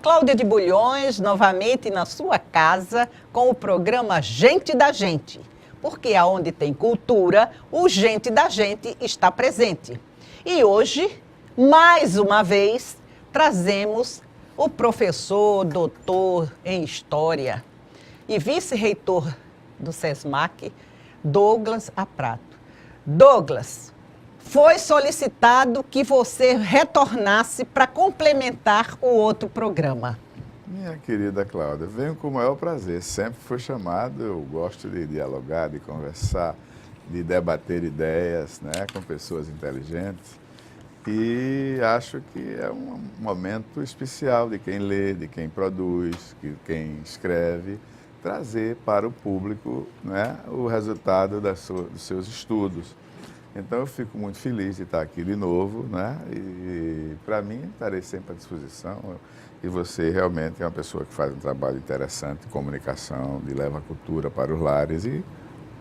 Cláudia de Bulhões, novamente na sua casa, com o programa Gente da Gente. Porque aonde tem cultura, o Gente da Gente está presente. E hoje, mais uma vez, trazemos o professor, doutor em História e vice-reitor do SESMAC, Douglas Aprato. Douglas, foi solicitado que você retornasse para complementar o outro programa. Minha querida Cláudia, venho com o maior prazer. Sempre fui chamado, eu gosto de dialogar, de conversar, de debater ideias, né, com pessoas inteligentes. E acho que é um momento especial de quem lê, de quem produz, de quem escreve, trazer para o público, né, o resultado dos seus estudos. Então, eu fico muito feliz de estar aqui de novo, né? E para mim, estarei sempre à disposição. E você realmente é uma pessoa que faz um trabalho interessante de comunicação, de leva a cultura para os lares e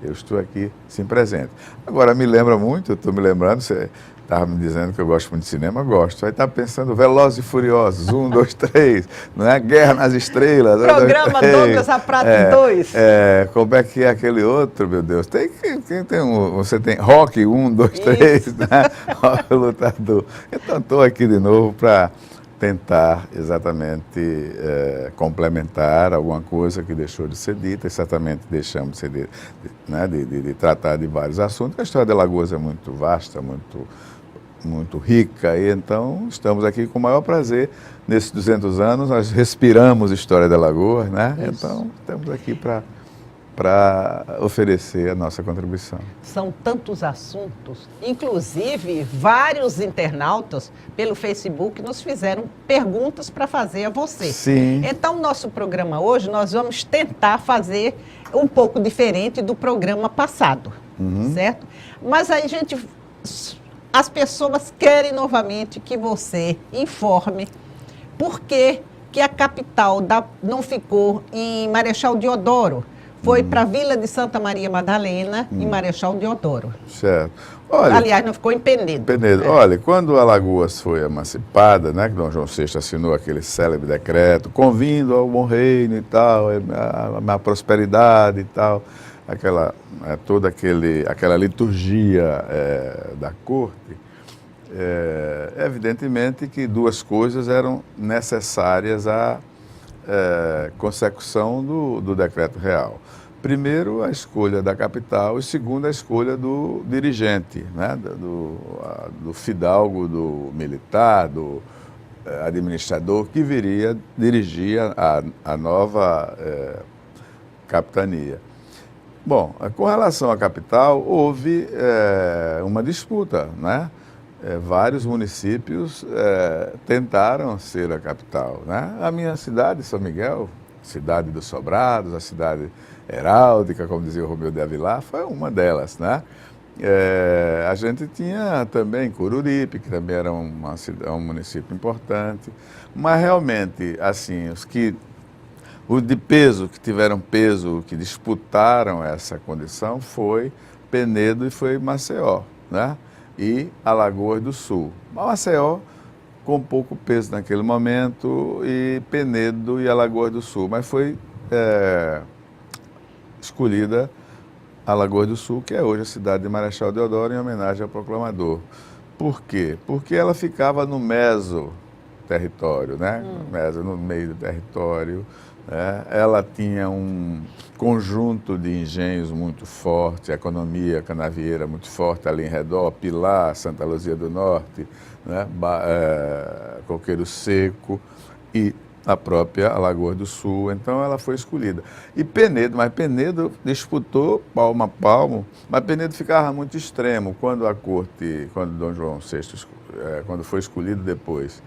eu estou aqui, sim, presente. Agora, me lembra muito, eu estou me lembrando, você estava me dizendo que eu gosto muito de cinema, gosto. Aí está pensando Velozes e Furiosos, 1, 2, 3, não é? Guerra nas Estrelas. Programa 2, Douglas Aprato 2. Como é que é aquele outro, meu Deus? Tem você tem Rock 1, 2, 3, né? Rock Lutador. Então, estou aqui de novo para tentar exatamente complementar alguma coisa que deixou de ser dita, e certamente deixamos de ser de tratar de vários assuntos. A história de Alagoas é muito vasta, muito rica, e então estamos aqui com o maior prazer. Nesses 200 anos, nós respiramos história de Alagoas, né? Isso. Então, estamos aqui para oferecer a nossa contribuição. São tantos assuntos, inclusive vários internautas pelo Facebook nos fizeram perguntas para fazer a você. Sim. Então, nosso programa hoje, nós vamos tentar fazer um pouco diferente do programa passado, certo? Mas aí, as pessoas querem novamente que você informe por que a capital não ficou em Marechal Deodoro. Foi para a Vila de Santa Maria Madalena, em Marechal Deodoro. Certo. Olha, aliás, não ficou em Penedo. Penedo. Olha, quando Alagoas foi emancipada, né, que Dom João VI assinou aquele célebre decreto, convindo ao bom reino e tal, a prosperidade e tal, toda aquela liturgia da corte, evidentemente que duas coisas eram necessárias à consecução do decreto real. Primeiro, a escolha da capital, e segundo, a escolha do dirigente, né? do fidalgo, do militar, do administrador que viria dirigir a nova capitania. Bom, com relação à capital, houve uma disputa, né? Vários municípios tentaram ser a capital, né? A minha cidade, São Miguel, cidade dos Sobrados, a cidade heráldica, como dizia o Romeu de Avilar, foi uma delas, né? A gente tinha também Coruripe, que também era um município importante, mas realmente, assim, os de peso, que tiveram peso, que disputaram essa condição, foi Penedo e foi Maceió, né? E Alagoas do Sul. Maceió com pouco peso naquele momento, e Penedo e Alagoas do Sul, mas foi escolhida Alagoas do Sul, que é hoje a cidade de Marechal Deodoro, em homenagem ao proclamador. Por quê? Porque ela ficava no meso-território, né? No meio do território. Ela tinha um conjunto de engenhos muito forte, a economia canavieira muito forte ali em redor, Pilar, Santa Luzia do Norte, né? Coqueiro Seco e a própria Alagoas do Sul. Então ela foi escolhida. E Penedo disputou palmo a palmo, mas Penedo ficava muito extremo. Quando Dom João VI, quando foi escolhido depois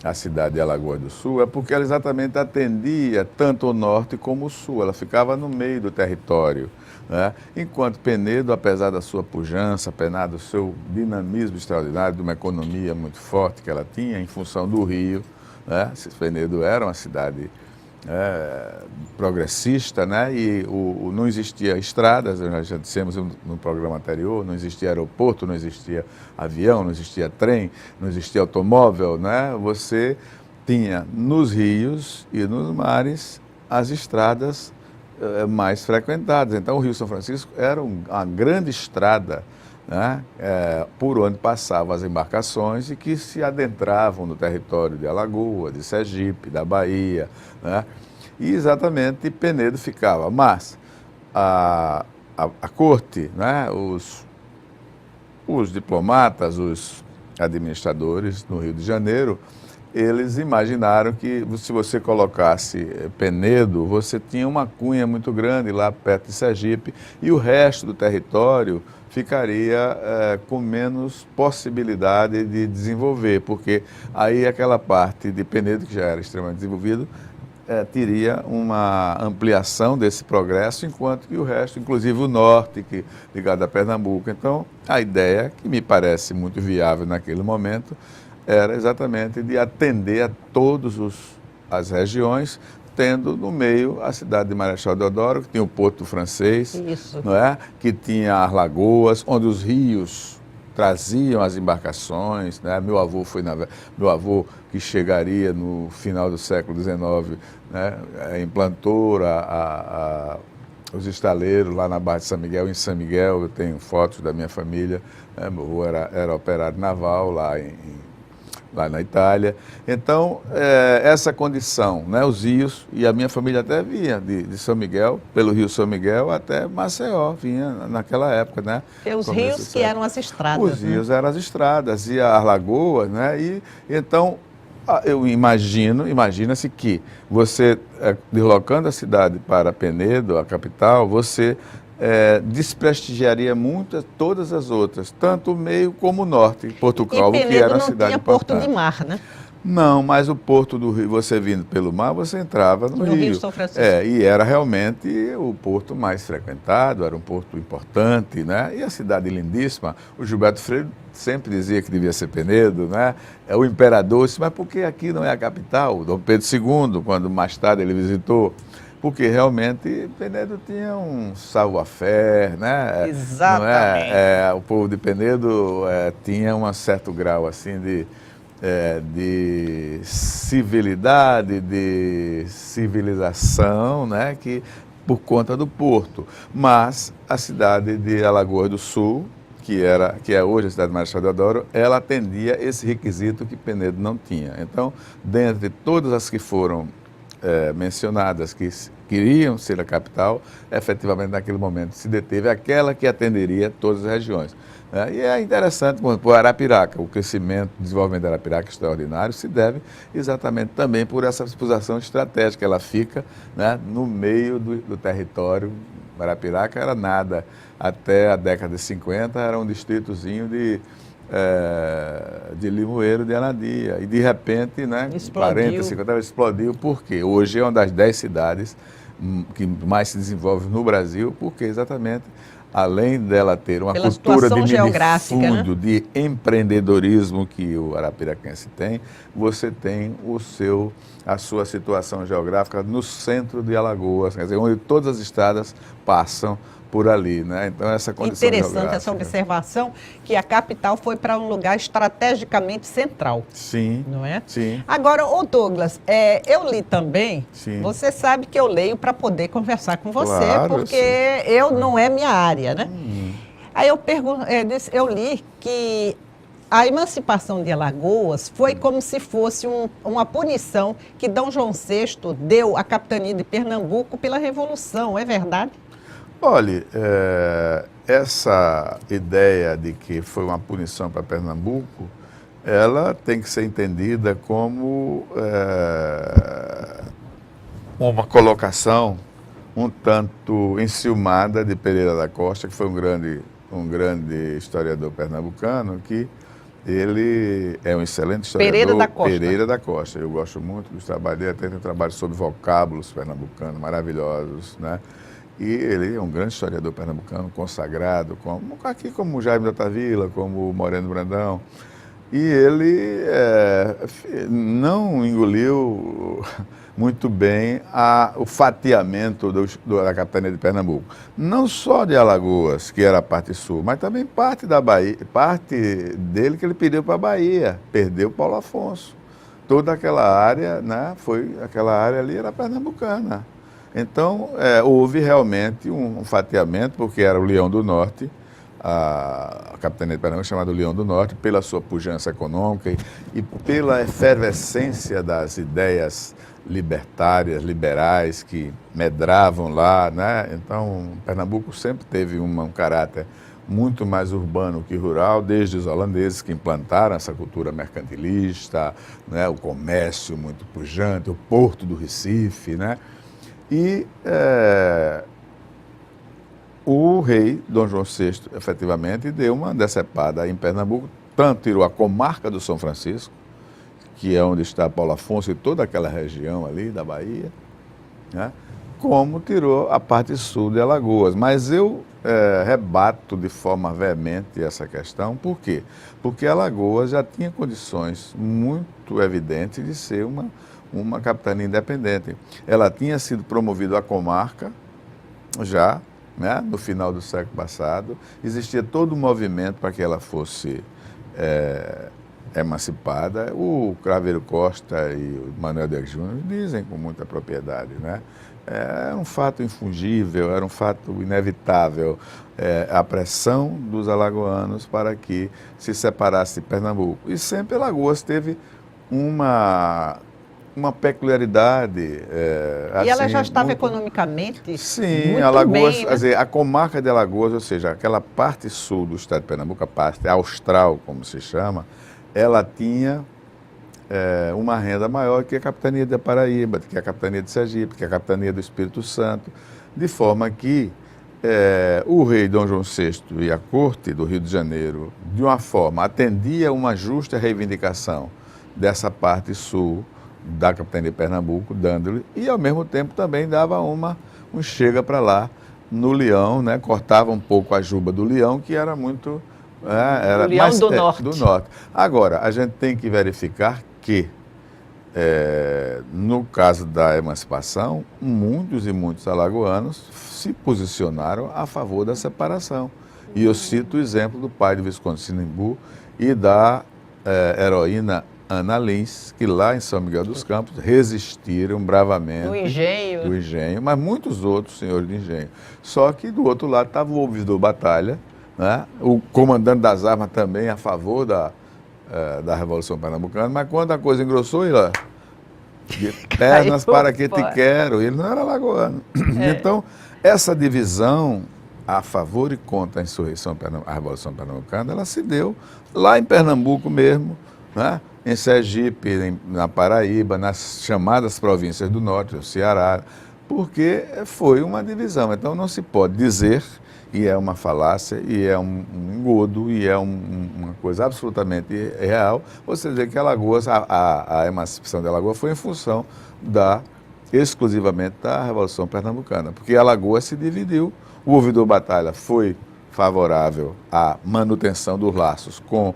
a cidade de Alagoas do Sul, é porque ela exatamente atendia tanto o norte como o sul, ela ficava no meio do território, né? Enquanto Penedo, apesar da sua pujança, apesar do seu dinamismo extraordinário, de uma economia muito forte que ela tinha, em função do rio, né? Penedo era uma cidade progressista, né? E não existia estradas, nós já dissemos no programa anterior, não existia aeroporto, não existia avião, não existia trem, não existia automóvel, né? Você tinha nos rios e nos mares as estradas mais frequentadas. Então, o Rio São Francisco era uma grande estrada, né, por onde passavam as embarcações e que se adentravam no território de Alagoas, de Sergipe, da Bahia, né, e exatamente Penedo ficava. Mas a corte, né, os diplomatas, os administradores no Rio de Janeiro, eles imaginaram que se você colocasse Penedo, você tinha uma cunha muito grande lá perto de Sergipe e o resto do território ficaria com menos possibilidade de desenvolver, porque aí aquela parte de Penedo, que já era extremamente desenvolvido, teria uma ampliação desse progresso, enquanto que o resto, inclusive o norte, ligado a Pernambuco. Então, a ideia, que me parece muito viável naquele momento, era exatamente de atender a todas as regiões, tendo no meio a cidade de Marechal Deodoro, que tinha o Porto Francês, não é? Que tinha as lagoas, onde os rios traziam as embarcações, né? Meu avô que chegaria no final do século XIX, né, implantou os estaleiros lá na Barra de São Miguel. Em São Miguel eu tenho fotos da minha família, né? Meu avô era operário naval lá na Itália. Então, essa condição, né, os rios, e a minha família até vinha de São Miguel, pelo Rio São Miguel até Maceió, vinha naquela época, né? E os rios que eram as estradas. Os rios eram as estradas, e as lagoas, né? E então, eu imagina-se que você, deslocando a cidade para Penedo, a capital, você desprestigiaria todas as outras, tanto o meio como o norte, Portugal, que era uma cidade importante. E Penedo não tinha porto de mar, né? Não, mas o porto do Rio, você vindo pelo mar, você entrava no Rio. Rio São Francisco. E era realmente o porto mais frequentado, era um porto importante, né? E a cidade lindíssima. O Gilberto Freire sempre dizia que devia ser Penedo, né? O imperador disse, mas por que aqui não é a capital? Dom Pedro II, quando mais tarde ele visitou, porque realmente Penedo tinha um savoir-faire, né? Exatamente. O povo de Penedo tinha um certo grau assim de civilidade, de civilização, né? Que por conta do porto. Mas a cidade de Alagoas do Sul, que é hoje a cidade de Marechal Deodoro, ela atendia esse requisito que Penedo não tinha. Então, dentre todas as que foram mencionadas, que queriam ser a capital, efetivamente naquele momento se deteve aquela que atenderia todas as regiões. E é interessante, por exemplo, Arapiraca, o crescimento, o desenvolvimento de Arapiraca extraordinário se deve exatamente também por essa posição estratégica. Ela fica, né, no meio do território. Arapiraca era nada, até a década de 50 era um distritozinho de Limoeiro de Anadia, e de repente, né, 40, 50, explodiu. Por quê? Hoje é uma das 10 cidades que mais se desenvolve no Brasil, porque exatamente, além dela ter uma cultura de minifúndio, né, de empreendedorismo que o arapiraquense tem, você tem a sua situação geográfica no centro de Alagoas, quer dizer, onde todas as estradas passam por ali, né? Então, essa condição interessante essa observação, que a capital foi para um lugar estrategicamente central. Sim. Não é? Sim. Agora, Douglas, eu li também, sim, você sabe que eu leio para poder conversar com você, claro, porque não é minha área, né? Aí eu li que a emancipação de Alagoas foi como se fosse uma punição que D. João VI deu à capitania de Pernambuco pela Revolução, é verdade? Olha, essa ideia de que foi uma punição para Pernambuco, ela tem que ser entendida como uma colocação um tanto enciumada de Pereira da Costa, que foi um grande historiador pernambucano, que ele é um excelente historiador. Pereira da Costa. Eu gosto muito dos trabalhos dele, até tem um trabalho sobre vocábulos pernambucanos maravilhosos, né? E ele é um grande historiador pernambucano, consagrado, como Jaime da Tavila, como Moreno Brandão. E ele não engoliu muito bem o fatiamento da capitania de Pernambuco. Não só de Alagoas, que era a parte sul, mas também parte da Bahia, parte dele que ele perdeu para a Bahia, perdeu Paulo Afonso. toda aquela área, né, aquela área ali era pernambucana. Então, houve realmente um fatiamento, porque era o Leão do Norte, a capitania de Pernambuco chamada Leão do Norte, pela sua pujança econômica e pela efervescência das ideias libertárias, liberais que medravam lá, né? Então, Pernambuco sempre teve um caráter muito mais urbano que rural, desde os holandeses que implantaram essa cultura mercantilista, né? O comércio muito pujante, o porto do Recife, né? E o rei Dom João VI, efetivamente, deu uma decepada em Pernambuco, tanto tirou a comarca do São Francisco, que é onde está Paulo Afonso e toda aquela região ali da Bahia, né? Como tirou a parte sul de Alagoas. Mas eu rebato de forma veemente essa questão. Por quê? Porque Alagoas já tinha condições muito evidentes de ser uma capitania independente. Ela tinha sido promovida a comarca já, né, no final do século passado. Existia todo um movimento para que ela fosse emancipada. O Craveiro Costa e o Manuel de Júnior dizem com muita propriedade, né? Era um fato infungível, era um fato inevitável, a pressão dos alagoanos para que se separasse de Pernambuco. E sempre Alagoas teve uma peculiaridade. E ela já estava economicamente sim, muito Alagoas, bem, né? quer dizer, a comarca de Alagoas, ou seja, aquela parte sul do estado de Pernambuco, a parte austral, como se chama, ela tinha uma renda maior que a capitania da Paraíba, que a capitania de Sergipe, que a capitania do Espírito Santo, de forma que o rei Dom João VI e a corte do Rio de Janeiro, de uma forma, atendia uma justa reivindicação dessa parte sul da capitania de Pernambuco, dando-lhe, e ao mesmo tempo também dava um chega para lá no Leão, né? Cortava um pouco a juba do Leão, que era muito... era o Leão mais, do Norte. Do Norte. Agora, a gente tem que verificar que, no caso da emancipação, muitos e muitos alagoanos se posicionaram a favor da separação. E eu cito o exemplo do pai do Visconde Sinimbu e da heroína Ana Lins, que lá em São Miguel dos Campos resistiram bravamente. Do engenho. Do engenho, mas muitos outros senhores de engenho. Só que do outro lado estava o ouvidor Batalha, né? O comandante das armas também a favor da Revolução Pernambucana, mas quando a coisa engrossou, ele de pernas para que te quero, ele não era alagoano. Então, essa divisão a favor e contra a Revolução Pernambucana, ela se deu lá em Pernambuco mesmo, né? Em Sergipe, na Paraíba, nas chamadas províncias do Norte, o Ceará, porque foi uma divisão. Então, não se pode dizer, e é uma falácia, e é um engodo, e é uma coisa absolutamente real, você dizer que Alagoas, a emancipação de Alagoas foi em função exclusivamente da Revolução Pernambucana, porque Alagoas se dividiu, o ouvidor Batalha foi favorável à manutenção dos laços com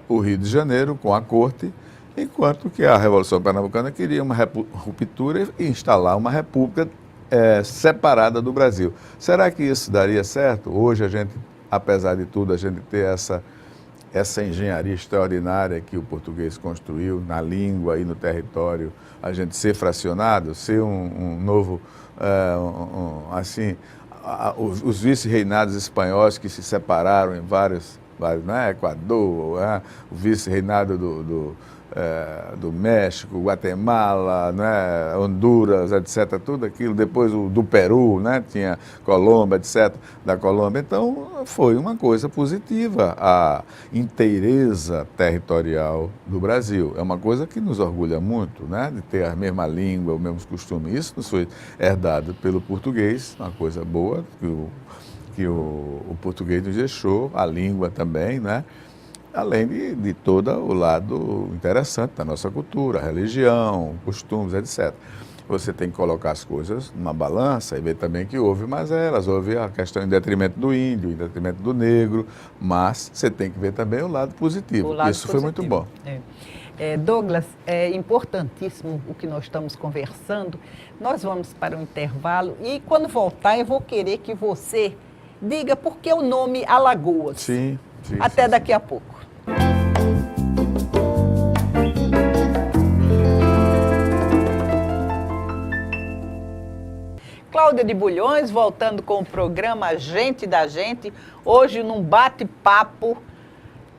o Rio de Janeiro, com a corte, enquanto que a Revolução Pernambucana queria uma ruptura e instalar uma república separada do Brasil. Será que isso daria certo? Hoje a gente, apesar de tudo, a gente ter essa engenharia extraordinária que o português construiu na língua e no território, a gente ser fracionado, ser um novo, assim, os vice-reinados espanhóis que se separaram em vários, né? Equador, o vice-reinado do México, Guatemala, né? Honduras, etc., tudo aquilo, depois do Peru, né? Tinha Colômbia, etc., da Colômbia. Então, foi uma coisa positiva a inteireza territorial do Brasil. É uma coisa que nos orgulha muito, né? De ter a mesma língua, os mesmos costumes. Isso nos foi herdado pelo português, uma coisa boa, que o português nos deixou, a língua também, né? Além de todo o lado interessante da nossa cultura, a religião, costumes, etc. Você tem que colocar as coisas numa balança e ver também que houve mazelas, houve a questão em detrimento do índio, em detrimento do negro, mas você tem que ver também o lado positivo. Isso foi muito bom. Douglas, é importantíssimo o que nós estamos conversando. Nós vamos para um intervalo e quando voltar eu vou querer que você diga por que o nome Alagoas. Sim. Até daqui a pouco. Cláudia de Bulhões, voltando com o programa Gente da Gente, hoje num bate-papo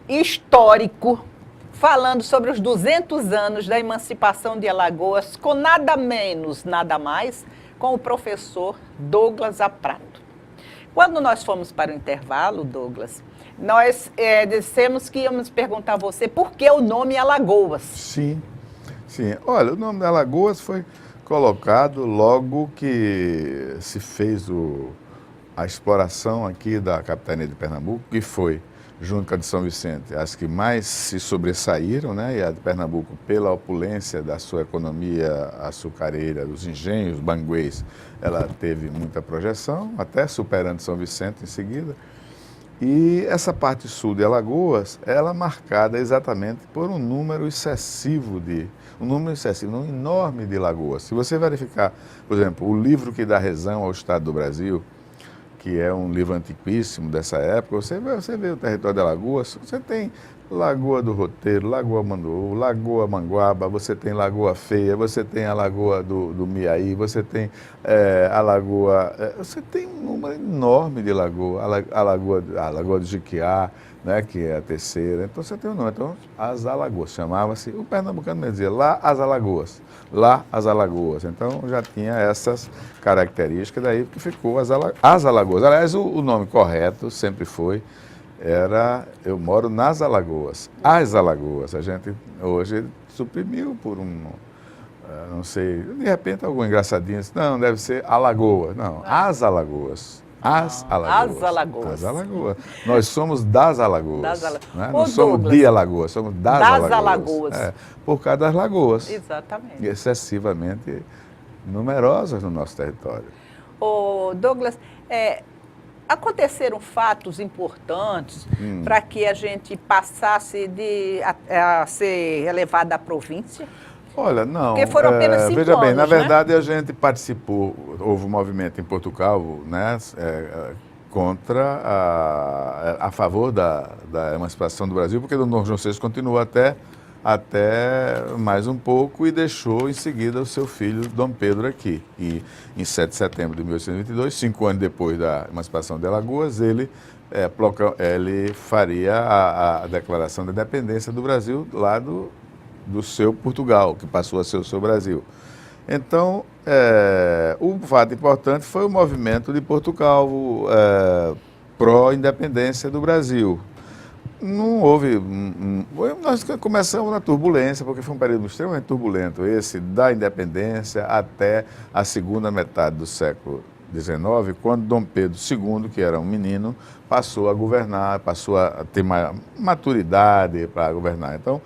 histórico, falando sobre os 200 anos da emancipação de Alagoas, com nada menos, nada mais, com o professor Douglas Aprato. Quando nós fomos para o intervalo, Douglas, nós dissemos que íamos perguntar a você por que o nome Alagoas. Sim. Olha, o nome da Alagoas foi colocado logo que se fez a exploração aqui da capitania de Pernambuco, que foi, junto com a de São Vicente, as que mais se sobressaíram, né? E a de Pernambuco, pela opulência da sua economia açucareira, dos engenhos banguês, ela teve muita projeção, até superando São Vicente em seguida. E essa parte sul de Alagoas, ela é marcada exatamente por um número excessivo, enorme de lagoas. Se você verificar, por exemplo, o livro que dá razão ao Estado do Brasil, que é um livro antiquíssimo dessa época, você vê o território de Alagoas, você tem Lagoa do Roteiro, Lagoa Manduú, Lagoa Manguaba, você tem Lagoa Feia, você tem a Lagoa do Miaí, você tem a Lagoa... você tem um número enorme de lagoa, a Lagoa do Jiquiá, né, que é a terceira. Então você tem um nome. Então, as Alagoas, chamava-se, o pernambucano me dizia, lá as Alagoas, lá as Alagoas. Então já tinha essas características, daí que ficou as Alagoas. Aliás, o nome correto sempre foi, eu moro nas Alagoas, as Alagoas. A gente hoje suprimiu por não sei, de repente algum engraçadinho, não, deve ser Alagoa, não, as Alagoas. As Alagoas. Nós somos das Alagoas. Né? Não somos de Alagoas, somos das Alagoas. Por causa das lagoas. Exatamente. Excessivamente numerosas no nosso território. Ô, Douglas, aconteceram fatos importantes para que a gente passasse a ser elevado à província? Olha, não. Porque foram apenas 5 veja bem, anos, na né? verdade a gente participou, houve um movimento em Portugal, né, a favor da emancipação do Brasil, porque Dom João VI continuou até mais um pouco e deixou em seguida o seu filho Dom Pedro aqui. E em 7 de setembro de 1822, 5 anos depois da emancipação de Alagoas, ele faria a declaração da independência do Brasil lá do seu Portugal, que passou a ser o seu Brasil. Então, o fato importante foi o movimento de Portugal pró-independência do Brasil. Não houve... nós começamos na turbulência, porque foi um período extremamente turbulento, esse da independência até a segunda metade do século XIX, quando Dom Pedro II, que era um menino, passou a governar, passou a ter maturidade para governar. Então,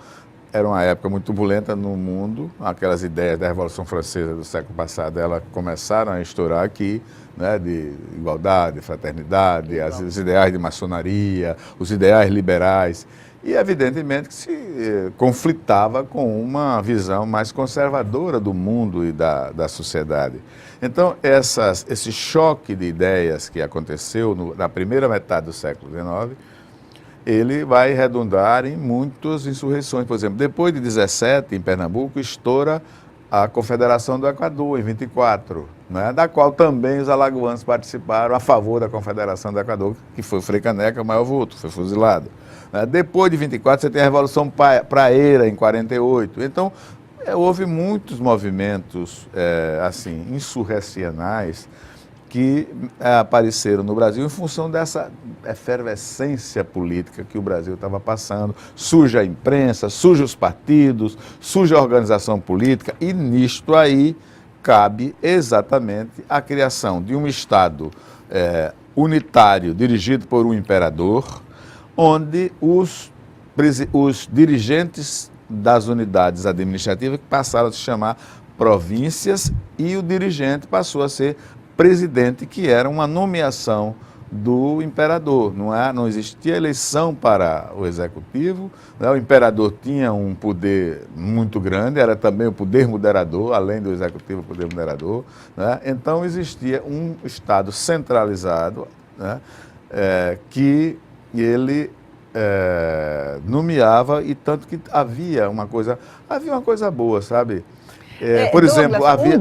era uma época muito turbulenta no mundo, aquelas ideias da Revolução Francesa do século passado, elas começaram a estourar aqui, né, de igualdade, fraternidade, os ideais de maçonaria, os ideais liberais, e evidentemente que se conflitava com uma visão mais conservadora do mundo e da sociedade. Então, esse choque de ideias que aconteceu na primeira metade do século XIX, ele vai redundar em muitas insurreições. Por exemplo, depois de 17, em Pernambuco, estoura a Confederação do Equador, em 24, né, da qual também os alagoanos participaram a favor da Confederação do Equador, que foi o Frei Caneca, o maior vulto, foi fuzilado. Depois de 24, você tem a Revolução Praeira, em 48. Então, houve muitos movimentos assim, insurrecionais que apareceram no Brasil em função dessa efervescência política que o Brasil estava passando. Surge a imprensa, surge os partidos, surge a organização política, e nisto aí cabe exatamente a criação de um Estado unitário, dirigido por um imperador, onde os dirigentes das unidades administrativas passaram a se chamar províncias e o dirigente passou a ser presidente, que era uma nomeação do imperador. Não existia eleição para o executivo, né? O imperador tinha um poder muito grande, era também o poder moderador, além do executivo, o poder moderador, né? Então existia um Estado centralizado, né? Que ele nomeava, e tanto que havia uma coisa boa, sabe? Por Douglas, exemplo, havia...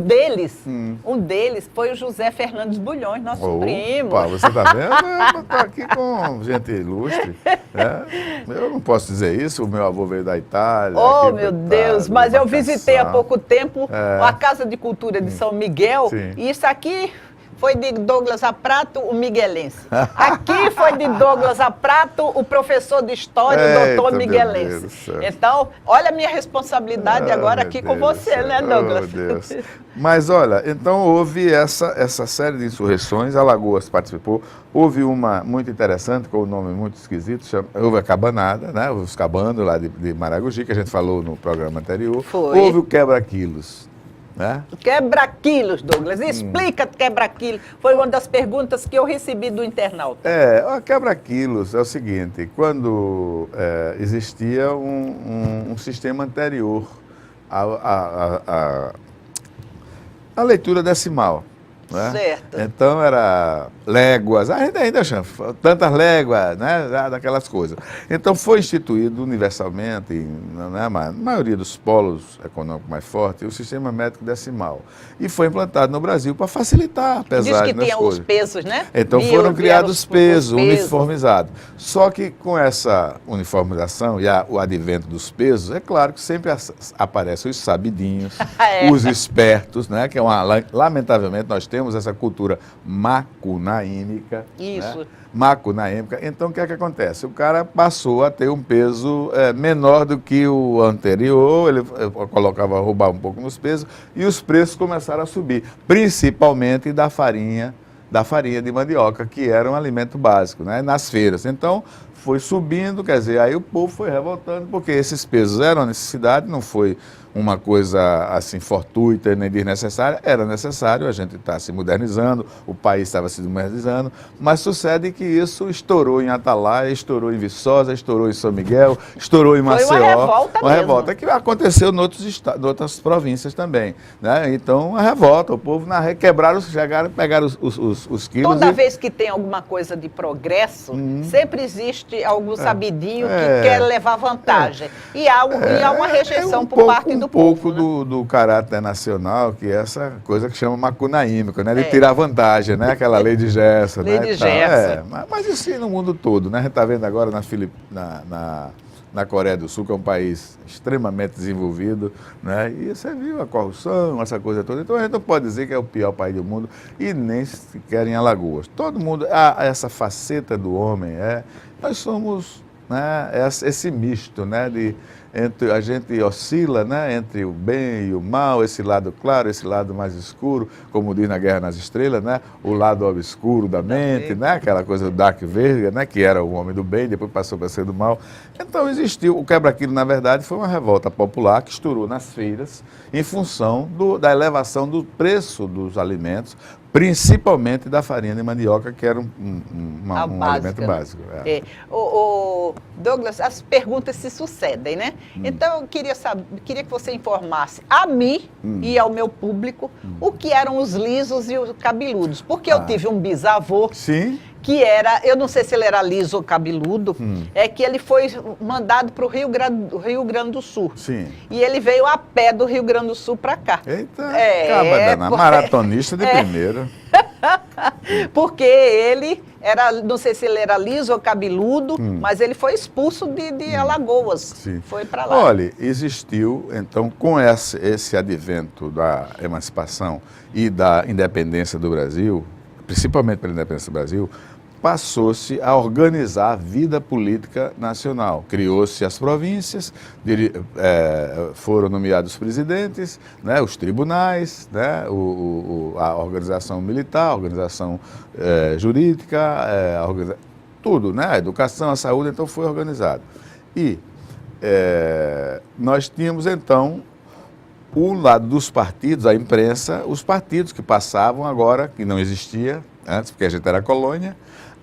um deles foi o José Fernandes Bulhões, nosso primo. Você está vendo? Eu estou aqui com gente ilustre. Né? Eu não posso dizer isso, o meu avô veio da Itália. Oh, meu Deus, mas eu visitei há pouco tempo a Casa de Cultura de São Miguel, e isso aqui foi de Douglas Aprato, o miguelense. Aqui foi de Douglas Aprato, o professor de História, o doutor miguelense. Então, olha a minha responsabilidade agora aqui com você, né, Douglas? Oh, Deus. Mas, olha, então houve essa série de insurreições, Alagoas participou, houve uma muito interessante, com um nome muito esquisito, houve a Cabanada, né, os cabanos lá de Maragogi, que a gente falou no programa anterior. Houve o Quebra-Quilos. Né? Quebra-quilos, Douglas. Explica quebra-quilos. Foi uma das perguntas que eu recebi do internauta. Quebra-quilos é o seguinte, quando existia um sistema anterior à leitura decimal. Né? Certo. Então era léguas, ainda chama, tantas léguas, né? Daquelas coisas. Então foi instituído universalmente, na maioria dos polos econômicos mais fortes, o sistema métrico decimal. E foi implantado no Brasil para facilitar a pesagem das coisas. Diz que tinha os pesos, né? Então foram criados pesos uniformizados. Só que com essa uniformização e o advento dos pesos, é claro que sempre aparecem os sabidinhos, os espertos, né? Que lamentavelmente nós temos essa cultura macunaímica. Isso. Né? Macunaímica. Então, o que é que acontece? O cara passou a ter um peso menor do que o anterior, ele roubar um pouco nos pesos, e os preços começaram a subir, principalmente da farinha de mandioca, que era um alimento básico, né? Nas feiras. Então, foi subindo, quer dizer, aí o povo foi revoltando, porque esses pesos eram necessidade, não foi uma coisa assim fortuita nem desnecessária, era necessário, a gente está se modernizando, o país estava se modernizando, mas sucede que isso estourou em Atalaia, estourou em Viçosa, estourou em São Miguel, estourou em Maceió. Foi uma revolta mesmo. Uma revolta que aconteceu em outras províncias também. Né? Então, uma revolta, o povo pegaram os quilos. Toda vez que tem alguma coisa de progresso, sempre existe algum sabidinho que quer levar vantagem. E há uma rejeição por parte do povo, do caráter nacional, que é essa coisa que chama macunaímica, né? De tirar vantagem, né? Aquela lei de Gerson. Lei de Gerson. Mas isso no mundo todo, né? A gente está vendo agora na Coreia do Sul, que é um país extremamente desenvolvido, né? E você viu a corrupção, essa coisa toda. Então a gente não pode dizer que é o pior país do mundo e nem sequer em Alagoas. Todo mundo, essa faceta do homem, nós somos, né, esse misto, né, a gente oscila, né, entre o bem e o mal, esse lado claro, esse lado mais escuro, como diz na Guerra nas Estrelas, né, o lado obscuro da mente, né, aquela coisa do Darth Vader, né, que era o homem do bem, depois passou para ser do mal. Então existiu, o quebra-quilo, na verdade, foi uma revolta popular que estourou nas feiras em função da elevação do preço dos alimentos, principalmente da farinha de mandioca, que era um alimento básico. Douglas, as perguntas se sucedem, né? Então, eu queria que você informasse a mim e ao meu público o que eram os lisos e os cabeludos. Porque eu tive um bisavô que era, eu não sei se ele era liso ou cabeludo, que ele foi mandado para o Rio Grande do Sul. Sim. E ele veio a pé do Rio Grande do Sul para cá. Eita, maratonista de primeira. Porque ele era, não sei se ele era liso ou cabeludo, mas ele foi expulso de Alagoas. Sim. Foi para lá. Olha, existiu, então, com esse advento da emancipação e da independência do Brasil, principalmente pela independência do Brasil, passou-se a organizar a vida política nacional. Criou-se as províncias, foram nomeados os presidentes, né, os tribunais, né, a organização militar, a organização jurídica, tudo, né, a educação, a saúde, então foi organizado. E nós tínhamos, então, o lado dos partidos, a imprensa, os partidos que passavam agora, que não existia antes, porque a gente era colônia,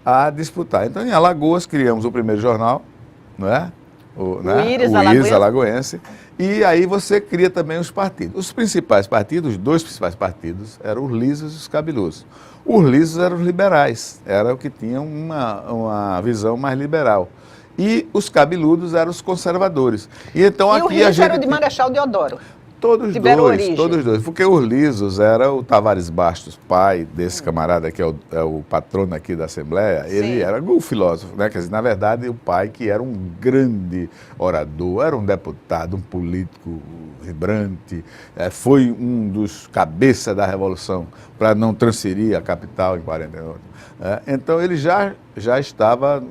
a disputar. Então, em Alagoas, criamos o primeiro jornal, né? O Íris Alagoense, e aí você cria também os partidos. Os principais partidos, os dois principais partidos, eram os lisos e os cabeludos. Os lisos eram os liberais, era o que tinha uma visão mais liberal. E os cabeludos eram os conservadores. E então aqui o Rio era de Marechal Deodoro. Tiveram origem. Todos dois. Porque os lisos era o Tavares Bastos, pai desse camarada que é o patrono aqui da Assembleia. Ele era um filósofo, né? Quer dizer, na verdade, o pai que era um grande orador, era um deputado, um político vibrante, foi um dos cabeças da Revolução para não transferir a capital em 48. Então, ele já estava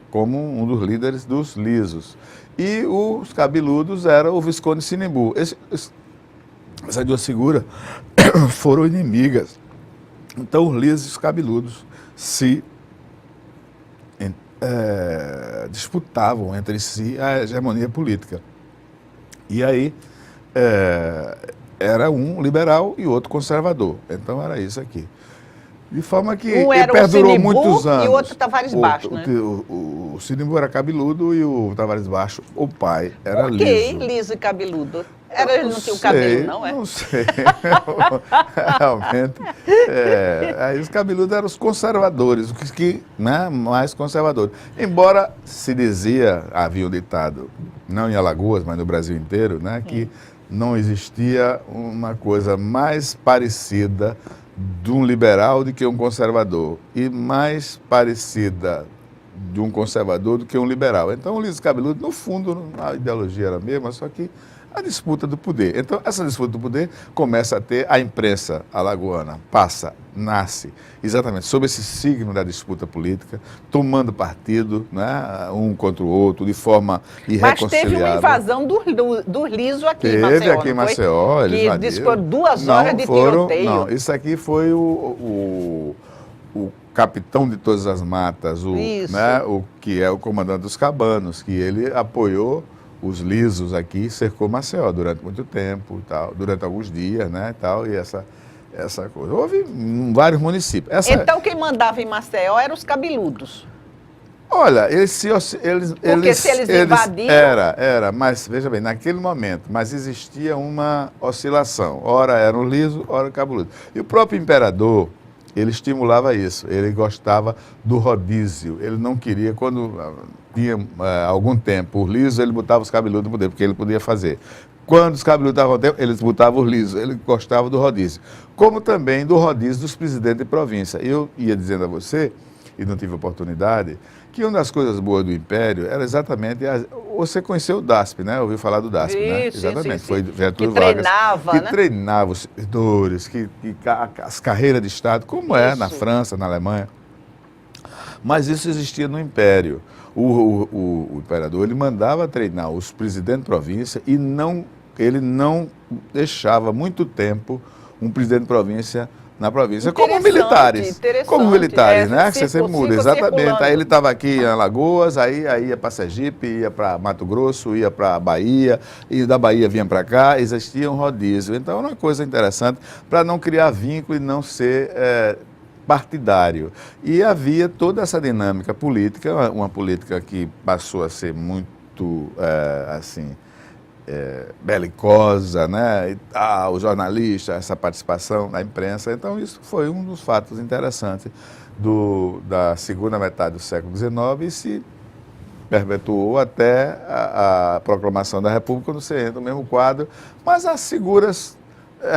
como um dos líderes dos lisos. E os cabeludos eram o Visconde Sinimbu. Essas duas figuras foram inimigas. Então, os lisos e os cabeludos se disputavam entre si a hegemonia política. E aí, era um liberal e outro conservador. Então, era isso aqui. De forma que era perdurou o Sinimbu muitos anos. E o outro Tavares Baixo, né? O Sinimbu era cabeludo e o Tavares Baixo, o pai, era Por que liso. liso e cabeludo? Ele não tinha o cabelo, não é? Não sei. Realmente. Aí os cabeludos eram os conservadores, os que né, mais conservadores. Embora se dizia, havia um ditado, não em Alagoas, mas no Brasil inteiro, né, que não existia uma coisa mais parecida de um liberal do que um conservador e mais parecida de um conservador do que um liberal. Então, o liso cabeludo, no fundo, a ideologia era a mesma, só que a disputa do poder. Então, essa disputa do poder começa a ter a imprensa alagoana, nasce exatamente sob esse signo da disputa política, tomando partido, né, um contra o outro, de forma irreconciliável. Mas teve uma invasão do liso aqui em Maceió. Teve aqui em Maceió, eles invadiram. Que ficou 2 horas de tiroteio. Não, isso aqui foi o capitão de todas as matas, né, o que é o comandante dos cabanos, que ele apoiou os lisos aqui, cercou Maceió durante muito tempo, tal, durante alguns dias, né, tal, e essa coisa. Houve em vários municípios. Então, quem mandava em Maceió eram os cabeludos. Olha, Porque se eles invadiram... Era, mas veja bem, naquele momento, mas existia uma oscilação. Ora era o liso, ora o cabeludo. E o próprio imperador, ele estimulava isso, ele gostava do rodízio, ele não queria, quando tinha algum tempo o liso, ele botava os cabeludos no poder, porque ele podia fazer. Quando os cabeludos estavam tempo, eles botavam os lisos, ele gostava do rodízio. Como também do rodízio dos presidentes de província. Eu ia dizendo a você, e não tive oportunidade, que uma das coisas boas do Império era exatamente... Você conheceu o DASP, né? Ouviu falar do DASP, né? Exatamente. Sim. Foi Getúlio Vargas. Que né? treinava os servidores, as carreiras de Estado, como na França, na Alemanha. Mas isso existia no Império. O imperador, ele mandava treinar os presidentes de província e ele não deixava muito tempo um presidente de província na província, como militares. Como militares, né? Você sempre muda, exatamente. Aí ele estava aqui em Alagoas, aí ia para Sergipe, ia para Mato Grosso, ia para Bahia, e da Bahia vinha para cá, existia um rodízio. Então, era uma coisa interessante para não criar vínculo e não ser partidário. E havia toda essa dinâmica política, uma política que passou a ser muito, belicosa, né? E os jornalistas, essa participação da imprensa. Então, isso foi um dos fatos interessantes da segunda metade do século XIX e se perpetuou até a proclamação da República, quando você entra no mesmo quadro. Mas as figuras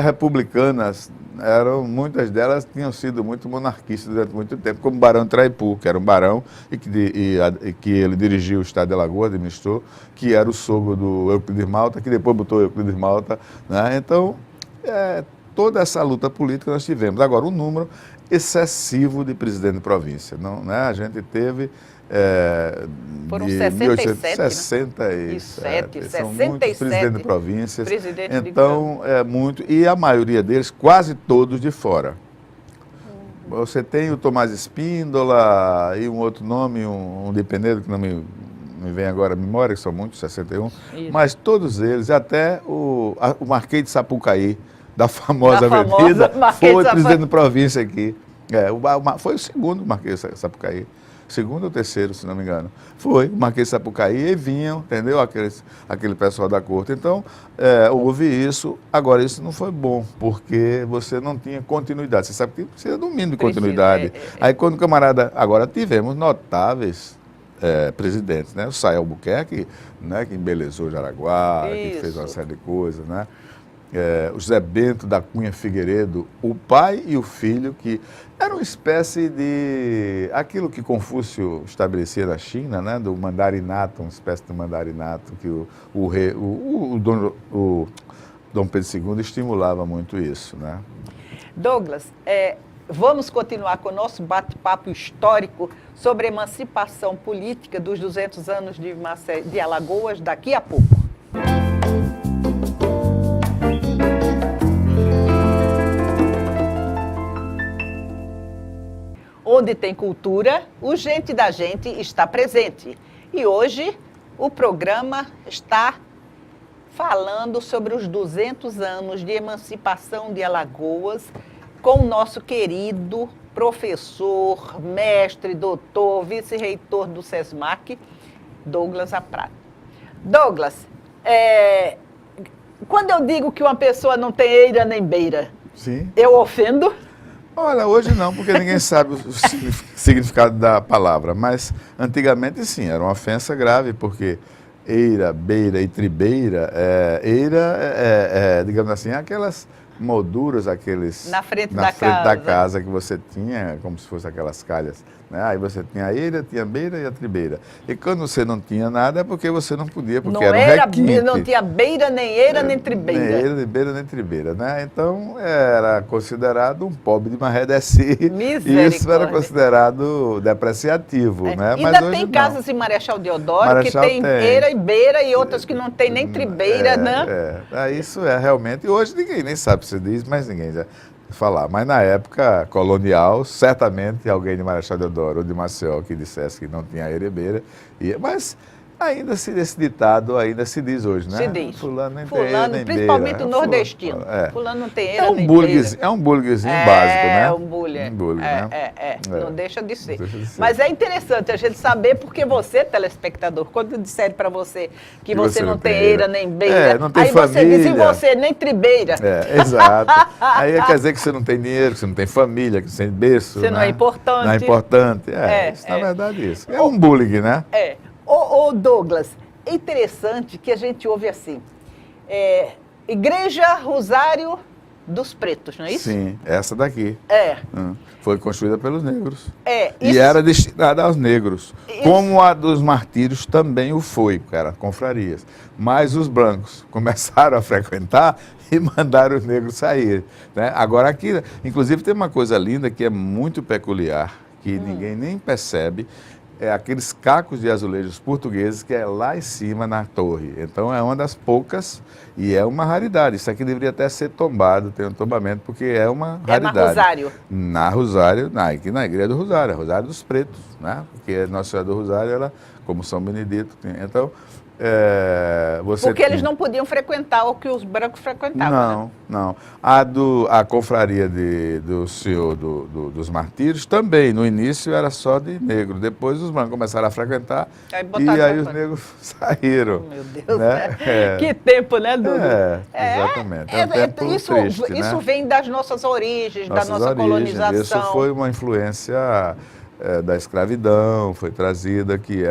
republicanas, muitas delas tinham sido muito monarquistas durante muito tempo, como o Barão de Traipu, que era um barão e que ele dirigiu o estado de Alagoas, administrou, que era o sogro do Euclides Malta, que depois botou Euclides Malta, né? Então, toda essa luta política nós tivemos. Agora, um número excessivo de presidente de província, não, né? A gente teve... Foram de 67, são muitos presidentes de províncias. Então, muito, e a maioria deles, quase todos de fora. Você tem o Tomás Espíndola e um outro nome, um de Penedo, que não me vem agora à memória, que são muitos, 61, mas todos eles, até o Marquês de Sapucaí, da famosa avenida, foi presidente de província aqui. Foi o segundo Marquês de Sapucaí. Segundo ou terceiro, se não me engano. Foi o Marquês de Sapucaí e vinham, entendeu? Aquele pessoal da corte. Então, houve isso. Agora, isso não foi bom, porque você não tinha continuidade. Você sabe que precisa de um mínimo de continuidade. Aí, quando o camarada... Agora, tivemos notáveis presidentes, né? O Sayão Albuquerque, né, que embelezou Jaraguá, que fez uma série de coisas, né? O José Bento da Cunha Figueiredo, o pai e o filho, que era uma espécie de aquilo que Confúcio estabelecia na China, né, do mandarinato, uma espécie de mandarinato que o Dom Pedro II estimulava muito isso, né? Douglas, vamos continuar com o nosso bate-papo histórico sobre a emancipação política dos 200 anos de Alagoas daqui a pouco. Onde tem cultura, o Gente da Gente está presente. E hoje o programa está falando sobre os 200 anos de emancipação de Alagoas com o nosso querido professor, mestre, doutor, vice-reitor do SESMAC, Douglas Aprado. Douglas, quando eu digo que uma pessoa não tem eira nem beira, sim, eu ofendo? Olha, hoje não, porque ninguém sabe o significado da palavra, mas antigamente sim, era uma ofensa grave, porque eira, beira e tribeira, digamos assim, aquelas molduras, aqueles... Na frente da casa. casa que você tinha, como se fossem aquelas calhas, né? Aí você tinha a eira, tinha a beira e a tribeira. E quando você não tinha nada é porque você não podia, porque era um requinte. Não tinha beira, nem eira, nem tribeira. Nem eira, nem beira, nem tribeira, né? Então, era considerado um pobre de Marredeci. E isso era considerado depreciativo, né? Mas ainda hoje tem não. casas em Marechal Deodoro que tem eira e beira e outras que não tem nem tribeira, né? Isso realmente. Hoje ninguém nem sabe o que se diz, mas ninguém já falar. Mas na época colonial, certamente alguém de Marechal Deodoro ou de Maceió que dissesse que não tinha eira e beira. Mas ainda esse ditado ainda se diz hoje, né? Se diz. Fulano nem tem eira, nem principalmente beira. o nordestino. Fulano não tem eira nem beira. É um bullyingzinho básico, né? É um bullying. Né? Não deixa de ser. Deixa de ser. Mas é interessante a gente saber, porque você, telespectador, quando disser para você que você não tem eira nem beira, não tem aí família. você diz, e você nem tribeira. Exato. Aí quer dizer que você não tem dinheiro, que você não tem família, que você tem berço. Você não é importante. Não é importante. Isso, na verdade, isso. É um bullying, né? Ô Douglas, é interessante que a gente ouve assim, Igreja Rosário dos Pretos, não é isso? Sim, essa daqui. Foi construída pelos negros. Isso, e era destinada aos negros. Isso. Como a dos martírios também o foi, porque eram confrarias. Mas os brancos começaram a frequentar e mandaram os negros sair, né? Agora aqui, inclusive tem uma coisa linda que é muito peculiar, que ninguém nem percebe, aqueles cacos de azulejos portugueses que é lá em cima na torre. Então é uma das poucas e é uma raridade. Isso aqui deveria até ser tombado, ter um tombamento, porque é uma raridade. Na Rosário? Na Rosário, aqui na Igreja do Rosário, a Rosário dos Pretos, né? Porque Nossa Senhora do Rosário, ela, como São Benedito, então... Porque eles não podiam frequentar o que os brancos frequentavam. Não. A confraria do Senhor dos Martírios também, no início era só de negro. Depois os brancos começaram a frequentar e aí os negros saíram. Meu Deus, né? Que tempo, né, Dudu? Exatamente. É um tempo triste, isso né? vem das nossas origens, da nossa colonização. Isso foi uma influência... da escravidão, foi trazida, que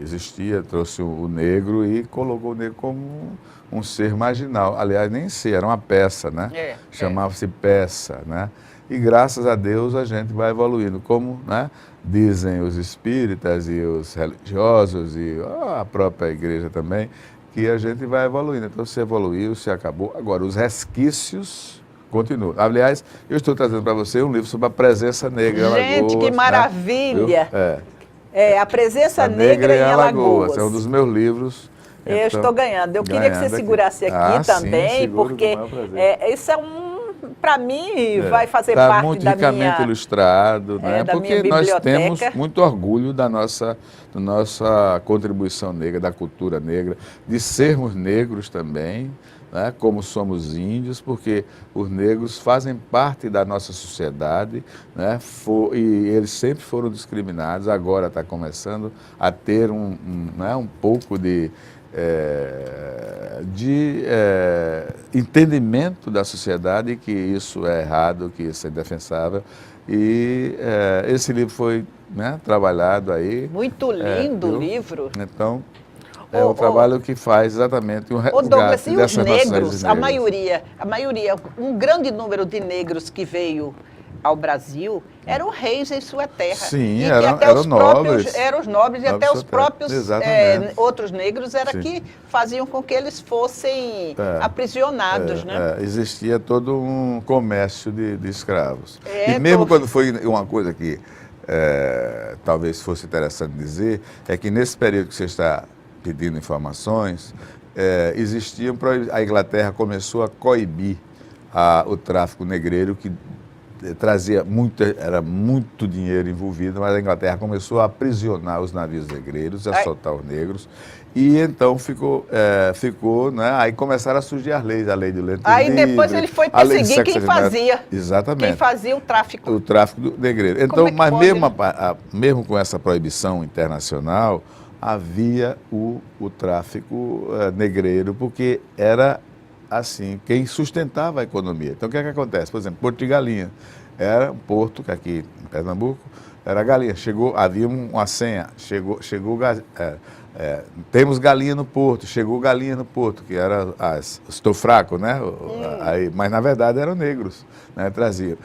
existia, trouxe o negro e colocou o negro como um ser marginal. Aliás, nem ser, era uma peça, né? Chamava-se peça, né? E graças a Deus a gente vai evoluindo, como, né, dizem os espíritas e os religiosos e a própria igreja também, que a gente vai evoluindo. Então se evoluiu, se acabou. Agora, os resquícios... continua. Aliás, eu estou trazendo para você um livro sobre a presença negra em Alagoas. Gente, que maravilha! A presença negra em Alagoas. É um dos meus livros. Eu estou ganhando. Eu queria que você segurasse aqui também, porque isso é para mim, vai fazer parte da minha... Está muito ricamente ilustrado, né? Porque nós temos muito orgulho da nossa contribuição negra, da cultura negra, de sermos negros também, né, como somos índios, porque os negros fazem parte da nossa sociedade, né, e eles sempre foram discriminados, agora está começando a ter um pouco de entendimento da sociedade que isso é errado, que isso é indefensável. E esse livro foi né, trabalhado aí. Muito lindo o livro. Então, é um trabalho que faz exatamente um resgate Douglas, e os dessas nações negros, negras. a maioria, um grande número de negros que veio ao Brasil eram reis em sua terra. Sim, e eram que até os nobres. Eram os nobres e até os próprios outros negros que faziam com que eles fossem aprisionados. Né? Existia todo um comércio de escravos. E mesmo quando foi uma coisa que talvez fosse interessante dizer, é que nesse período que você está pedindo informações, a Inglaterra começou a coibir o tráfico negreiro, que trazia era muito dinheiro envolvido, mas a Inglaterra começou a aprisionar os navios negreiros, a soltar os negros, e então ficou, né? Aí começaram a surgir as leis, a lei do lento Aí livre, depois ele foi perseguir quem fazia. Exatamente. Quem fazia o tráfico. O tráfico do negreiro. Então, mas mesmo com essa proibição internacional, havia o tráfico negreiro, porque era assim, quem sustentava a economia. Então, o que é que acontece? Por exemplo, Porto de Galinha. Era um porto que aqui em Pernambuco era galinha. Havia uma senha, temos galinha no porto, chegou galinha no porto, que era estou fraco, né? Mas, na verdade, eram negros, né? Traziam.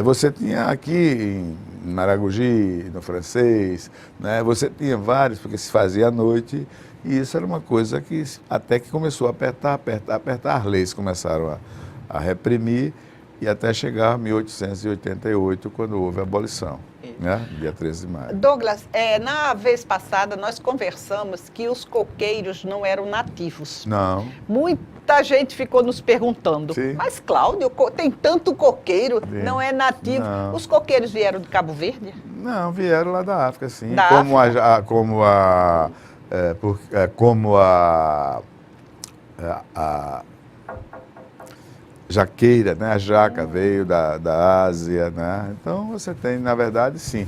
Você tinha aqui em Maragogi, no Francês, né? Você tinha vários, porque se fazia à noite. E isso era uma coisa que até que começou a apertar, as leis começaram a reprimir, e até chegar a 1888, quando houve a abolição, né? Dia 13 de maio. Douglas, na vez passada nós conversamos que os coqueiros não eram nativos. Não. Muita gente ficou nos perguntando, Sim. Mas Cláudio, tem tanto coqueiro, não é nativo. Não. Os coqueiros vieram de Cabo Verde? Não, vieram lá da África, sim. Da África? Como a jaqueira, né? A jaca veio da Ásia, né? Então você tem, na verdade, sim.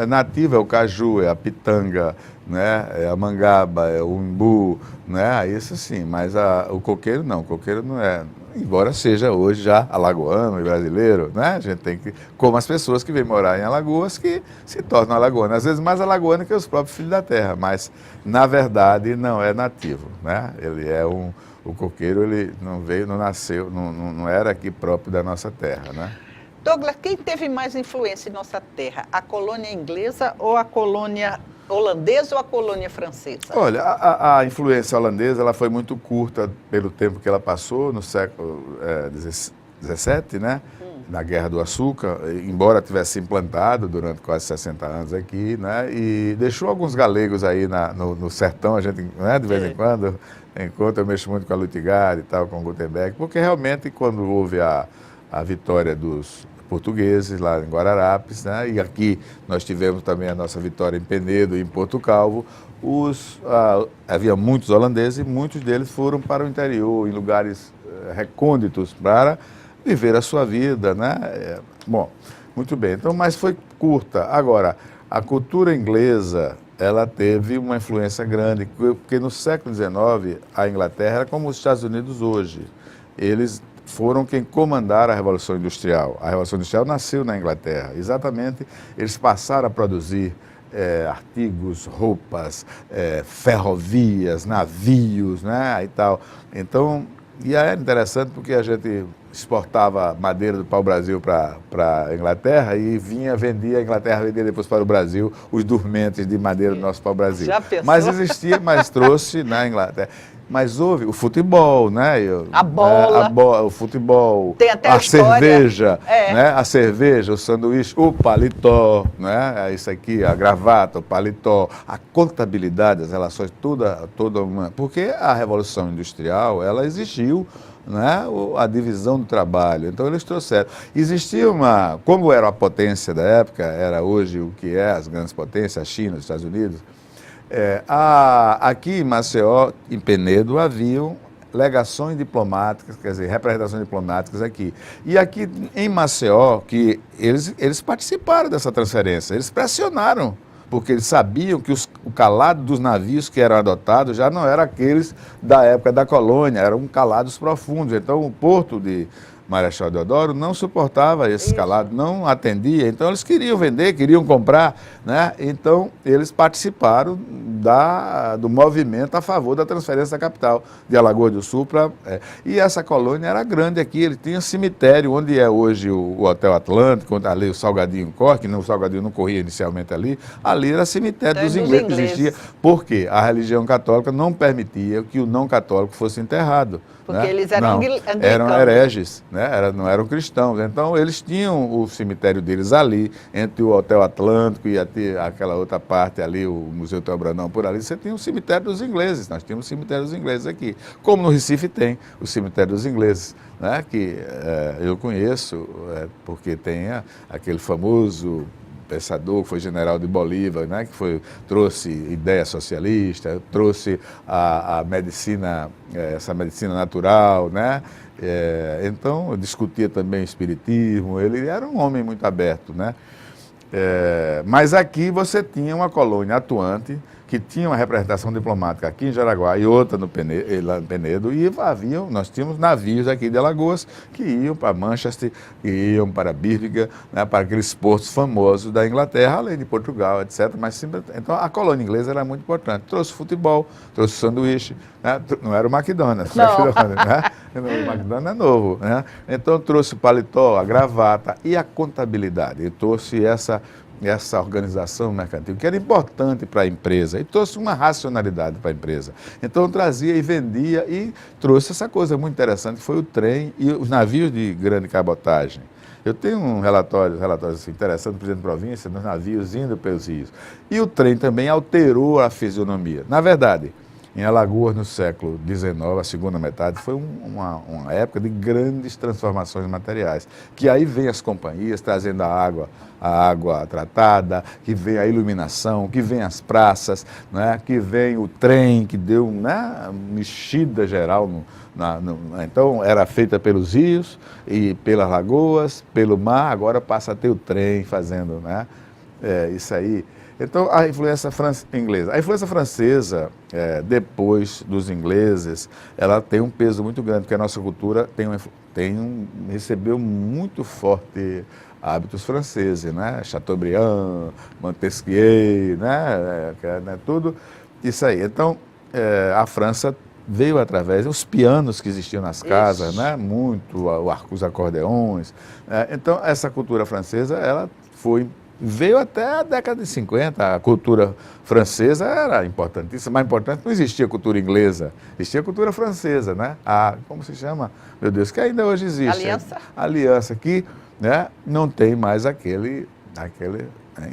Nativa é o caju, é a pitanga, né? É a mangaba, é o umbu, né? Isso sim, mas o coqueiro não. O coqueiro não é, embora seja hoje já alagoano e brasileiro, né? A gente tem que, como as pessoas que vêm morar em Alagoas, que se tornam alagoanas, às vezes mais alagoano que os próprios filhos da terra, mas na verdade não é nativo, né? Ele é o coqueiro, ele não veio, não nasceu, não era aqui próprio da nossa terra, né? Douglas, quem teve mais influência em nossa terra? A colônia inglesa ou a colônia holandesa ou a colônia francesa? Olha, a influência holandesa ela foi muito curta pelo tempo que ela passou, no século XVII, né? Na Guerra do Açúcar, embora tivesse implantado durante quase 60 anos aqui, né? E deixou alguns galegos aí no sertão, a gente, né, de vez em quando, enquanto eu mexo muito com a Lutgard e tal, com o Gutenberg, porque realmente quando houve a vitória dos portugueses lá em Guararapes, né? E aqui nós tivemos também a nossa vitória em Penedo e em Porto Calvo, havia muitos holandeses e muitos deles foram para o interior, em lugares recônditos, para viver a sua vida, né? Bom, muito bem. Então, mas foi curta. Agora, a cultura inglesa, ela teve uma influência grande, porque no século XIX, a Inglaterra era como os Estados Unidos hoje. Eles foram quem comandaram a Revolução Industrial. A Revolução Industrial nasceu na Inglaterra. Exatamente, eles passaram a produzir artigos, roupas, ferrovias, navios, né, e tal. Então, e era interessante porque a gente exportava madeira do pau-brasil para a Inglaterra e vendia, a Inglaterra vendia depois para o Brasil os dormentes de madeira do nosso pau-brasil. Mas trouxe na Inglaterra. Mas houve o futebol, né? A bola. O futebol, tem até a cerveja, né? A cerveja, o sanduíche, o paletó, né? Isso aqui, a gravata, o paletó, a contabilidade, as relações, toda uma... Porque a Revolução Industrial, ela exigiu, né, a divisão do trabalho. Então, eles trouxeram. Existia como era a potência da época, era hoje o que é as grandes potências, a China, os Estados Unidos, aqui em Maceió, em Penedo, haviam legações diplomáticas, quer dizer, representações diplomáticas aqui. E aqui em Maceió, que eles participaram dessa transferência, eles pressionaram, porque eles sabiam que o calado dos navios que eram adotados já não eram aqueles da época da colônia, eram calados profundos. Então, o porto de Marechal Deodoro não suportava esse escalado, não atendia, então eles queriam vender, queriam comprar, né? Então eles participaram do movimento a favor da transferência da capital de Alagoas do Sul para... E essa colônia era grande aqui, ele tinha cemitério, onde é hoje o Hotel Atlântico, onde ali o Salgadinho corre, que o Salgadinho não corria inicialmente ali era cemitério dos ingleses que existia, porque a religião católica não permitia que o não católico fosse enterrado. Porque né? eles eram anglicanos. Eram hereges, né? Não eram cristãos. Então, eles tinham o cemitério deles ali, entre o Hotel Atlântico e aquela outra parte ali, o Museu Teobrandão, por ali, você tinha o cemitério dos ingleses. Nós tínhamos o cemitério dos ingleses aqui. Como no Recife tem o cemitério dos ingleses, né? Que eu conheço, porque tem aquele famoso pensador que foi general de Bolívar, né, que trouxe ideia socialista, trouxe a medicina, essa medicina natural, né? Então, discutia também o espiritismo, ele era um homem muito aberto, né? Mas aqui você tinha uma colônia atuante, que tinha uma representação diplomática aqui em Jaraguá e outra lá no Penedo, e nós tínhamos navios aqui de Alagoas que iam para Manchester, que iam para Birmingham, né, para aqueles portos famosos da Inglaterra, além de Portugal, etc. Então a colônia inglesa era muito importante. Trouxe futebol, trouxe sanduíche, né? Não era o McDonald's, né? O McDonald's é novo, né? Então trouxe o paletó, a gravata e a contabilidade. E trouxe essa organização mercantil, que era importante para a empresa, e trouxe uma racionalidade para a empresa. Então, trazia e vendia e trouxe essa coisa muito interessante, que foi o trem e os navios de grande cabotagem. Eu tenho um relatório assim, interessante do presidente da província, dos navios indo pelos rios. E o trem também alterou a fisionomia. Na verdade, em Alagoas, no século XIX, a segunda metade, foi uma época de grandes transformações materiais. Que aí vem as companhias trazendo a água tratada, que vem a iluminação, que vem as praças, né, que vem o trem, que deu uma mexida geral. Então, era feita pelos rios e pelas lagoas, pelo mar, agora passa a ter o trem fazendo, né, isso aí. Então, a influência inglesa. A influência francesa, depois dos ingleses, ela tem um peso muito grande, porque a nossa cultura recebeu muito forte hábitos franceses, né? Chateaubriand, Montesquieu, né? Tudo isso aí. Então, a França veio através dos pianos que existiam nas casas, né? Os acordeões. Então, essa cultura francesa, ela veio até a década de 50, a cultura francesa era importantíssima, mais importante, não existia cultura inglesa, existia cultura francesa, né? Como se chama? Meu Deus, que ainda hoje existe. Aliança. Aliança, que, né, não tem mais aquele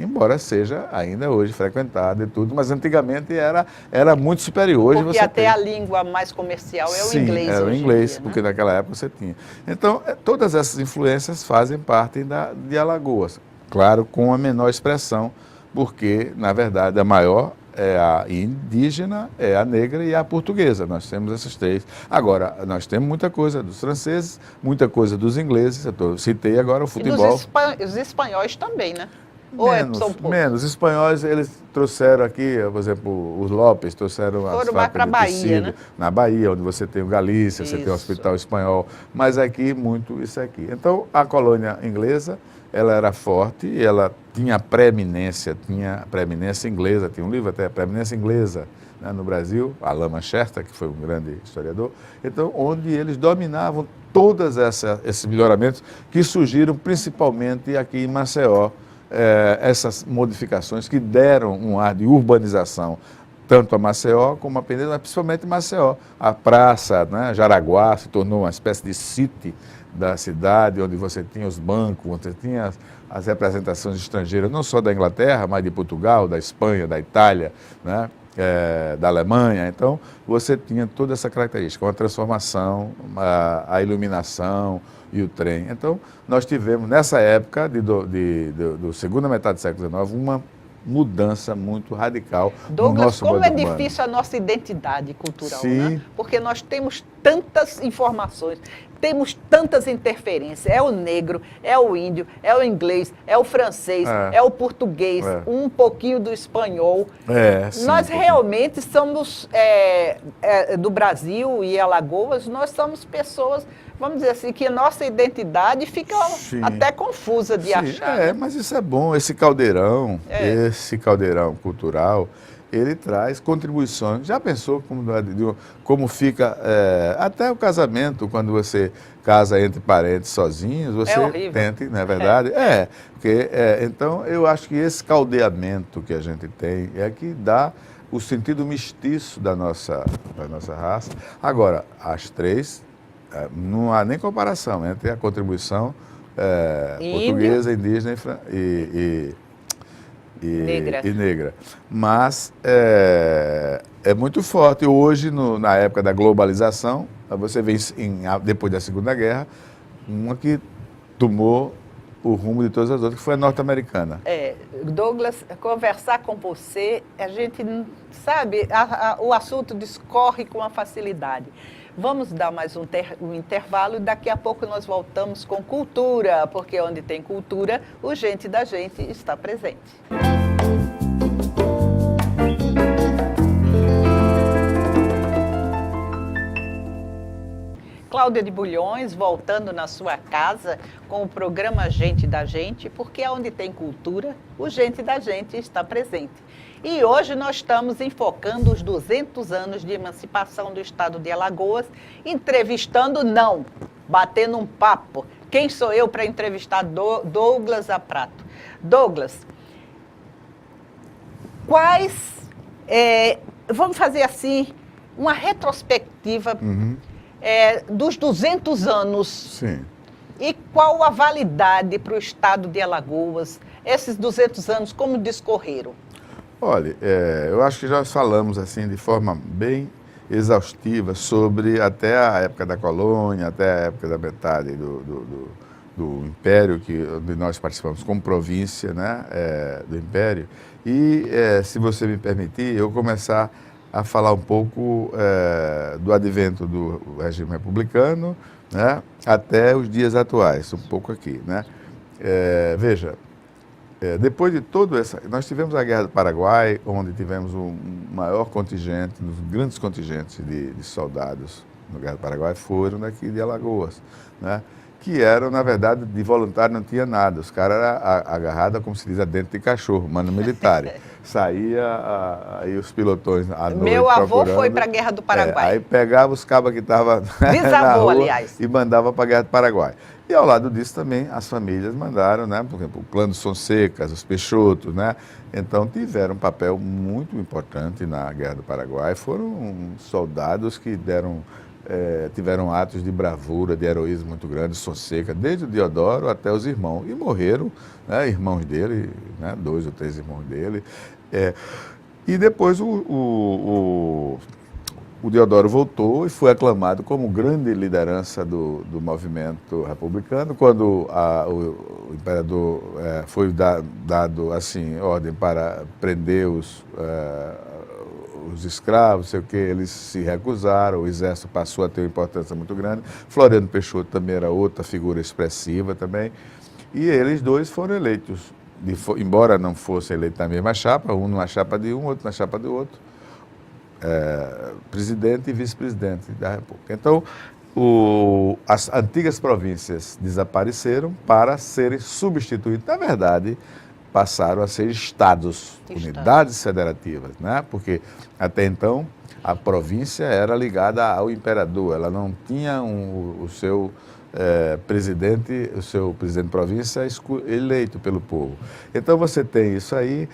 embora seja ainda hoje frequentado e tudo, mas antigamente era muito superior. Hoje porque até a língua mais comercial é o inglês. Sim, era o inglês, dia, porque né? naquela época você tinha. Então, todas essas influências fazem parte de Alagoas. Claro, com a menor expressão, porque, na verdade, a maior é a indígena, é a negra e a portuguesa. Nós temos essas três. Agora, nós temos muita coisa dos franceses, muita coisa dos ingleses. Citei agora o futebol. E dos espanhóis também, né? Menos. Os espanhóis, eles trouxeram aqui, por exemplo, os Lopes, trouxeram as fábricas de tecido, né? Na Bahia, onde você tem o Galícia, você tem o Hospital Espanhol, mas aqui, muito isso aqui. Então, a colônia inglesa, ela era forte, ela tinha preeminência inglesa, tinha um livro até, Preeminência Inglesa, né, no Brasil, Alain Manchester, que foi um grande historiador, então, onde eles dominavam todos esses melhoramentos que surgiram principalmente aqui em Maceió, essas modificações que deram um ar de urbanização, tanto a Maceió como a Penedo, mas principalmente Maceió. A praça, né, Jaraguá, se tornou uma espécie de city da cidade, onde você tinha os bancos, onde você tinha as representações estrangeiras, não só da Inglaterra, mas de Portugal, da Espanha, da Itália, né, da Alemanha. Então, você tinha toda essa característica, uma transformação, a iluminação e o trem. Então, nós tivemos, nessa época, do segunda metade do século XIX, uma mudança muito radical Douglas, no nosso como modo é urbano. difícil a nossa identidade cultural, Sim. né? Porque nós temos tantas informações, temos tantas interferências. É o negro, é o índio, é o inglês, é o francês, é o português, um pouquinho do espanhol. Sim, Nós realmente somos, do Brasil e Alagoas, nós somos pessoas, vamos dizer assim, que a nossa identidade fica até confusa de achar. Mas isso é bom, esse caldeirão cultural, ele traz contribuições. Já pensou como fica até o casamento, quando você casa entre parentes sozinhos, você tenta, não é verdade? Então, eu acho que esse caldeamento que a gente tem é que dá o sentido mestiço da nossa raça. Agora, as três, não há nem comparação entre a contribuição portuguesa, indígena e negra. Mas é muito forte. Hoje, na época da globalização, você vê, depois da Segunda Guerra, uma que tomou o rumo de todas as outras, que foi a norte-americana. Douglas, conversar com você, a gente sabe, o assunto discorre com uma facilidade. Vamos dar mais um intervalo e daqui a pouco nós voltamos com cultura, porque onde tem cultura, o Gente da Gente está presente. Cláudia de Bulhões, voltando na sua casa com o programa Gente da Gente, porque onde tem cultura, o Gente da Gente está presente. E hoje nós estamos enfocando os 200 anos de emancipação do estado de Alagoas, batendo um papo. Quem sou eu para entrevistar Douglas Zaprato? Douglas, vamos fazer assim, uma retrospectiva dos 200 anos. Sim. E qual a validade para o estado de Alagoas? Esses 200 anos, como discorreram? Olha, eu acho que já falamos assim de forma bem exaustiva sobre até a época da colônia, até a época da metade do Império, onde nós participamos como província, né, do Império. E, se você me permitir, eu começar a falar um pouco do advento do regime republicano, né, até os dias atuais, um pouco aqui, né. Veja, depois de todo essa... Nós tivemos a Guerra do Paraguai, onde tivemos um maior contingente, um dos grandes contingentes de soldados na Guerra do Paraguai foram daqui de Alagoas, né? Que eram, na verdade, de voluntário não tinha nada. Os caras eram agarrados, como se diz, dentro de cachorro, mano militar. Saía aí os pilotões à noite. Meu avô foi para a Guerra do Paraguai. Aí pegava os cabas que estavam na rua, aliás, e mandava para a Guerra do Paraguai. E ao lado disso também as famílias mandaram, né? Por exemplo, o clã dos Fonsecas, os Peixotos, né? Então tiveram um papel muito importante na Guerra do Paraguai. Foram soldados que tiveram atos de bravura, de heroísmo muito grandes, Fonseca, desde o Deodoro até os irmãos. E morreram, né, irmãos dele, né, 2 ou 3 irmãos dele. E depois o Deodoro voltou e foi aclamado como grande liderança do movimento republicano, quando o imperador foi dado assim, ordem para prender os escravos, sei o que, eles se recusaram, o exército passou a ter uma importância muito grande. Floriano Peixoto também era outra figura expressiva também, e eles dois foram eleitos, embora não fossem eleitos na mesma chapa, um numa chapa de um, outro na chapa do outro, presidente e vice-presidente da República. Então, as antigas províncias desapareceram para serem substituídas. Na verdade, passaram a ser estados, unidades federativas, né? Porque até então a província era ligada ao imperador, ela não tinha o seu presidente de província eleito pelo povo. Então você tem isso aí.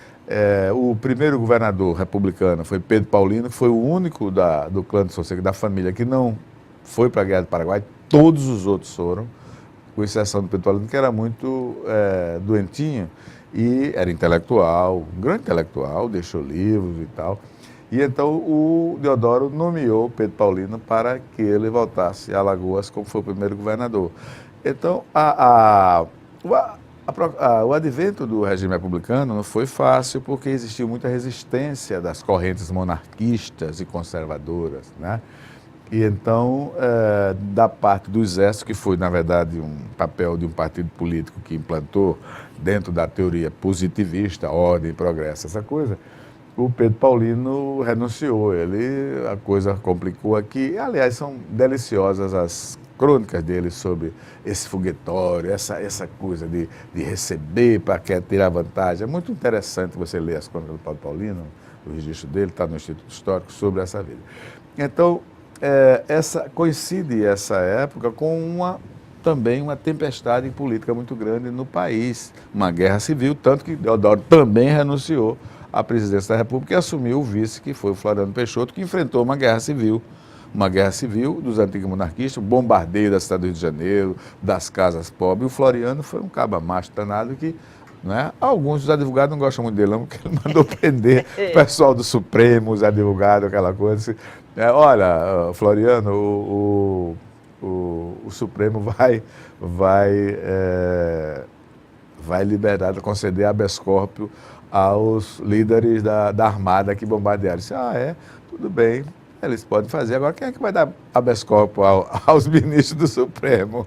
O primeiro governador republicano foi Pedro Paulino, que foi o único do clã de Fonseca, da família, que não foi para a Guerra do Paraguai. Todos os outros foram, com exceção do Pedro Paulino, que era muito doentinho. E era intelectual, um grande intelectual, deixou livros e tal. E então o Deodoro nomeou Pedro Paulino para que ele voltasse a Alagoas como foi o primeiro governador. Então, o advento do regime republicano não foi fácil, porque existiu muita resistência das correntes monarquistas e conservadoras, né? E então, da parte do Exército, que foi, na verdade, um papel de um partido político que implantou dentro da teoria positivista, ordem, progresso, essa coisa, o Pedro Paulino renunciou. A coisa complicou aqui. Aliás, são deliciosas as crônicas dele sobre esse foguetório, essa coisa de receber para querer tirar vantagem. É muito interessante você ler as crônicas do Pedro Paulino, o registro dele está no Instituto Histórico, sobre essa vida. Então, coincide essa época com também uma tempestade política muito grande no país, uma guerra civil, tanto que Deodoro também renunciou à presidência da República e assumiu o vice, que foi o Floriano Peixoto, que enfrentou uma guerra civil dos antigos monarquistas, o bombardeio da cidade do Rio de Janeiro, das casas pobres. O Floriano foi um caba-macho danado que, né, alguns dos advogados não gostam muito dele, não, porque ele mandou prender o pessoal do Supremo, os advogados, aquela coisa. Olha, Floriano, o Supremo vai liberar, conceder habeas corpus aos líderes da Armada que bombardearam. Disse, tudo bem, eles podem fazer. Agora, quem é que vai dar habeas corpus aos ministros do Supremo?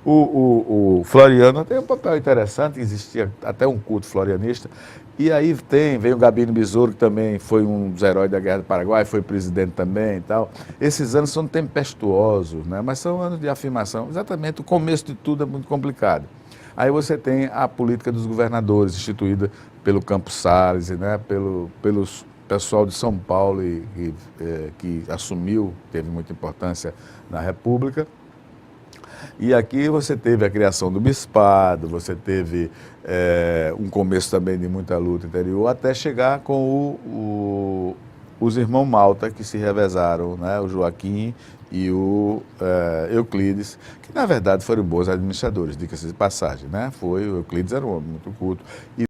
O Floriano tem um papel interessante, existia até um culto florianista. E aí vem o Gabino Besouro, que também foi um dos heróis da Guerra do Paraguai, foi presidente também e tal. Esses anos são tempestuosos, né? Mas são anos de afirmação. Exatamente, o começo de tudo é muito complicado. Aí você tem a política dos governadores, instituída pelo Campos Salles, né? pelo pessoal de São Paulo que assumiu, teve muita importância na República. E aqui você teve a criação do bispado, você teve um começo também de muita luta interior, até chegar com os irmãos Malta, que se revezaram, né? O Joaquim e o Euclides, que na verdade foram bons administradores, diga-se de passagem, né? O Euclides era um homem muito culto, e